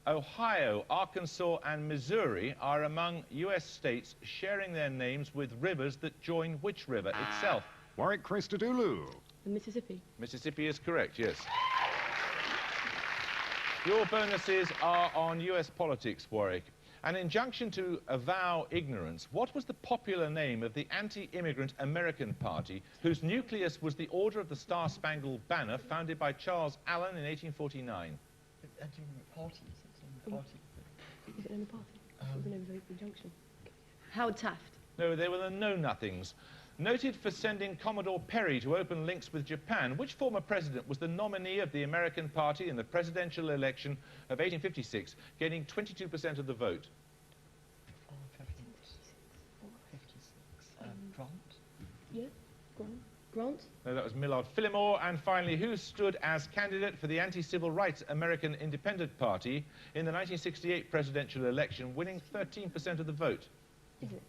Ohio, Arkansas and Missouri are among US states sharing their names with rivers that join which river itself? Warwick, Christodoulou. The Mississippi. Mississippi is correct, yes. Your bonuses are on US politics, Warwick. An injunction to avow ignorance. What was the popular name of the anti-immigrant American Party, whose nucleus was the Order of the Star-Spangled Banner, founded by Charles Allen in 1849? Anti-immigrant party, party. Is it in the party? What's the name of the injunction? Howard Taft. No, they were the know-nothings. Noted for sending Commodore Perry to open links with Japan, which former president was the nominee of the American Party in the presidential election of 1856, gaining 22% of the vote? Grant? Yeah, Grant? No, that was Millard Fillmore. And finally, who stood as candidate for the anti-civil rights American Independent Party in the 1968 presidential election, winning 13% of the vote? Is it?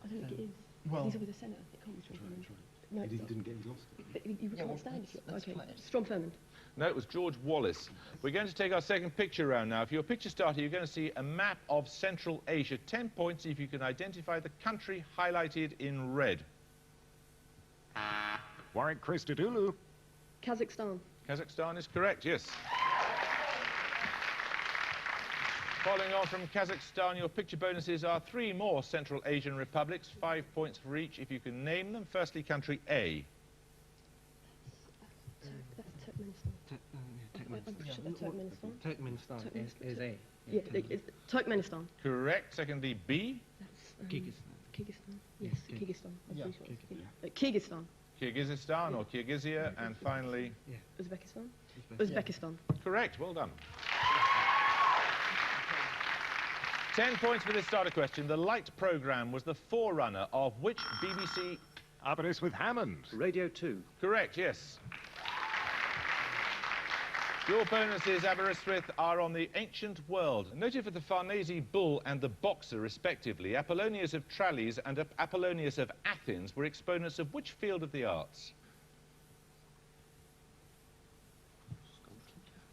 I don't think it is. Well, he's always a senator. It can't be Strom Thurmond. No, He didn't get into Oscar. But you Yeah, can't well, stand if let's you... play Okay, it. Strom Thurmond. No, it was George Wallace. We're going to take our second picture round now. For your picture starter, you're going to see a map of Central Asia. 10 points if you can identify the country highlighted in red. Warwick, Christodoulou. Kazakhstan. Kazakhstan is correct, yes. Following on from Kazakhstan, your picture bonuses are 3 more Central Asian republics, 5 points for each if you can name them. Firstly, country A. That's Turkmenistan. I'm sure that's Turkmenistan. Turkmenistan is A. Yeah, it's Turkmenistan. Correct. Secondly, B. That's Kyrgyzstan. Yes, Kyrgyzstan. I'm Yeah. pretty sure. Kyrgyzstan. Kyrgyzstan or Kyrgyzia. And finally, Uzbekistan. Uzbekistan. correct. Well done. 10 points for this starter question. The Light programme was the forerunner of which BBC... Aberystwyth, Hammond. Radio 2. Correct, yes. Your bonuses, Aberystwyth, are on the ancient world. Noted for the Farnese bull and the boxer, respectively, Apollonius of Tralles and Apollonius of Athens were exponents of which field of the arts?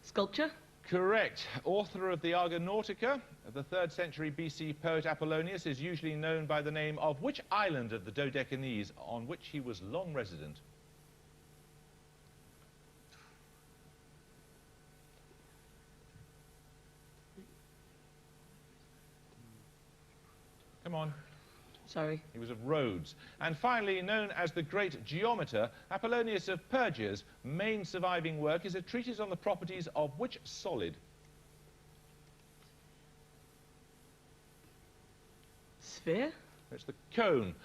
Sculpture. Correct. Author of the Argonautica, the 3rd century BC poet Apollonius is usually known by the name of which island of the Dodecanese on which he was long resident? Come on. Sorry. He was of Rhodes. And finally, known as the great geometer, Apollonius of Pergia's main surviving work is a treatise on the properties of which solid? Sphere. It's the cone.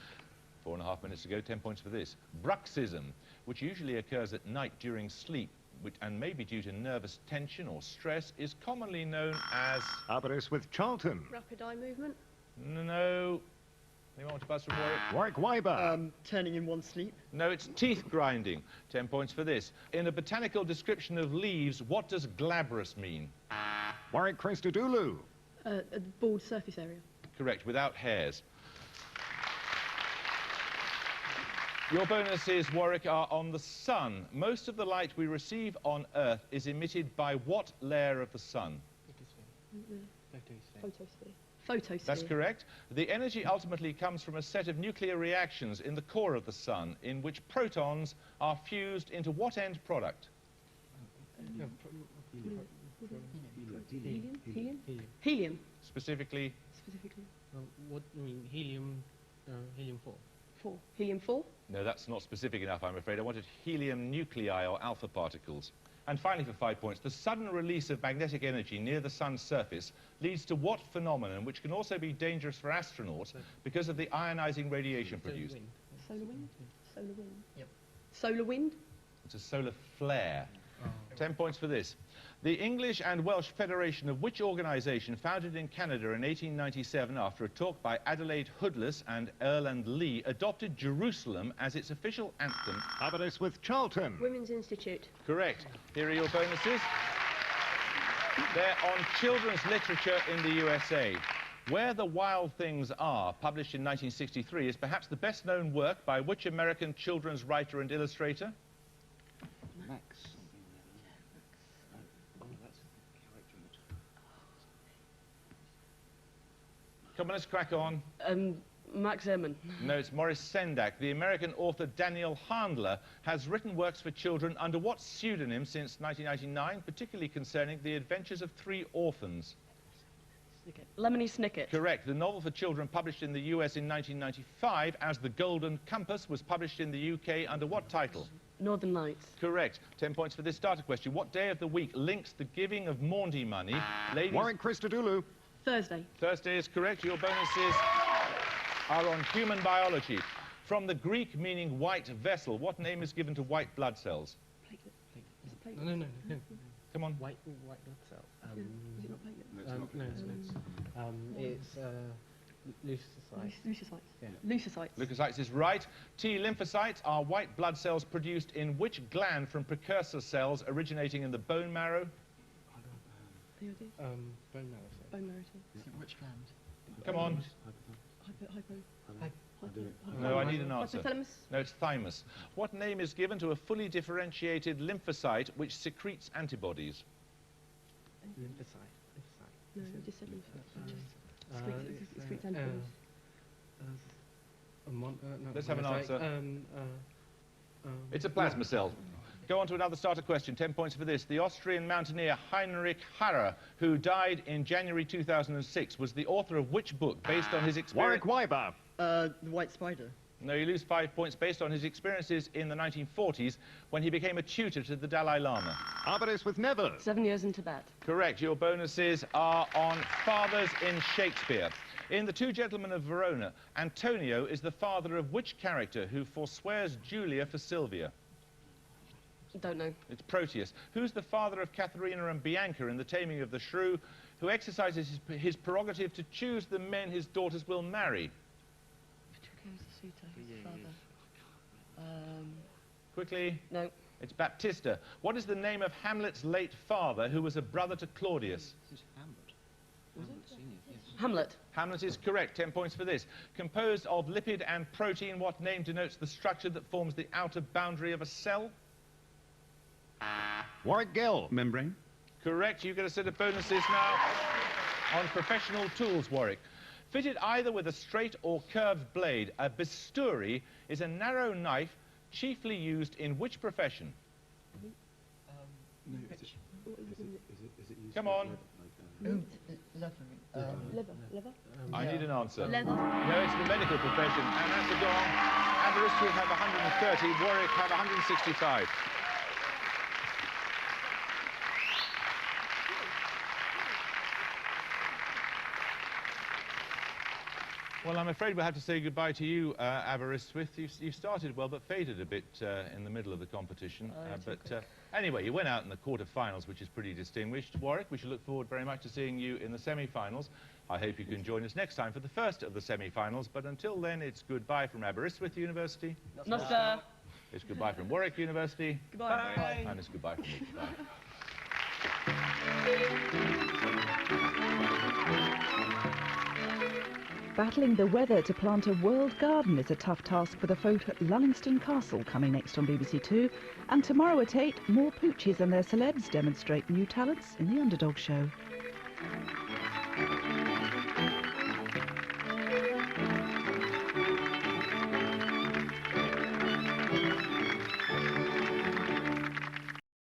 4.5 minutes ago, 10 points for this. Bruxism, which usually occurs at night during sleep and may be due to nervous tension or stress, is commonly known as... Aberystwyth, Charlton. Rapid eye movement. No. Anyone want to buzz from Warwick? Warwick, Wyber. Turning in one's sleep. No, it's teeth grinding. 10 points for this. In a botanical description of leaves, what does glabrous mean? Warwick, Christodoulou. A bald surface area. Correct, without hairs. Your bonuses, Warwick, are on the sun. Most of the light we receive on Earth is emitted by what layer of the sun? Photosphere. Photosphere. That's correct. The energy ultimately comes from a set of nuclear reactions in the core of the sun, in which protons are fused into what end product? Helium. Specifically? What do you mean? Helium-4. Helium-4? No, that's not specific enough, I'm afraid. I wanted helium nuclei or alpha particles. And finally, for 5 points, the sudden release of magnetic energy near the sun's surface leads to what phenomenon, which can also be dangerous for astronauts because of the ionizing radiation produced? Solar wind? Solar wind. Yep. Solar wind? It's a solar flare. 10 points for this. The English and Welsh Federation of which organisation, founded in Canada in 1897 after a talk by Adelaide Hoodless and Erland Lee, adopted Jerusalem as its official anthem? Aberystwyth, Charlton. Women's Institute. Correct. Here are your bonuses. They're on children's literature in the USA. Where the Wild Things Are, published in 1963, is perhaps the best-known work by which American children's writer and illustrator? Come on, let's crack on. Max Ehrmann. No, it's Maurice Sendak. The American author Daniel Handler has written works for children under what pseudonym since 1999, particularly concerning the adventures of three orphans? Lemony Snicket. Correct. The novel for children published in the US in 1995 as The Golden Compass was published in the UK under what title? Northern Lights. Correct. 10 points for this starter question. What day of the week links the giving of Maundy money? Ladies... Warwick Christodoulou. Thursday. Thursday is correct. Your bonuses are on human biology. From the Greek meaning white vessel, what name is given to white blood cells? Platelet. Is it No. Come on. White blood cell. Is it not platelet? No, it's leukocytes. Leukocytes. Yeah. Leukocytes. Leukocytes is right. T lymphocytes are white blood cells produced in which gland from precursor cells originating in the bone marrow? Any idea? Bone marrow cell. Bone marrow. Which gland? Come on. No, I need an answer. Hypothalamus. No, it's thymus. What name is given to a fully differentiated lymphocyte which secretes antibodies? Lymphocyte. No, you just said lymphocyte. It just secretes antibodies. Let's have an answer. It's a plasma cell. Go on to another starter question. 10 points for this. The Austrian mountaineer Heinrich Harrer, who died in January 2006, was the author of which book based on his experience? Warwick Weiber. The White Spider. No, you lose 5 points based on his experiences in the 1940s when he became a tutor to the Dalai Lama. Aberystwyth Never. 7 years in Tibet. Correct. Your bonuses are on fathers in Shakespeare. In The Two Gentlemen of Verona, Antonio is the father of which character who forswears Julia for Sylvia? Don't know. It's Proteus. Who's the father of Katharina and Bianca in The Taming of the Shrew, who exercises his prerogative to choose the men his daughters will marry? Patroclus the suitor, his father. Quickly. No. It's Baptista. What is the name of Hamlet's late father, who was a brother to Claudius? Hamlet. Hamlet is correct. 10 points for this. Composed of lipid and protein, what name denotes the structure that forms the outer boundary of a cell? Warwick Gill. Membrane. Correct. You get a set of bonuses now on professional tools, Warwick. Fitted either with a straight or curved blade, a bisturi is a narrow knife chiefly used in which profession? No, is it used Come for on. Leather. I need an answer. Leather. No, it's the medical profession. And that's a gong. Aberystwyth have 130, Warwick have 165. Well, I'm afraid we'll have to say goodbye to you, Aberystwyth. You started well, but faded a bit in the middle of the competition. Anyway, you went out in the quarter-finals, which is pretty distinguished. Warwick, we shall look forward very much to seeing you in the semi-finals. I hope you can join us next time for the first of the semi-finals. But until then, it's goodbye from Aberystwyth University. Nostra. It's goodbye from Warwick University. Goodbye. Bye. And it's goodbye from me. Bye. Battling the weather to plant a world garden is a tough task for the folk at Lullingstone Castle, coming next on BBC Two. And tomorrow at 8, more poochies and their celebs demonstrate new talents in the Underdog Show.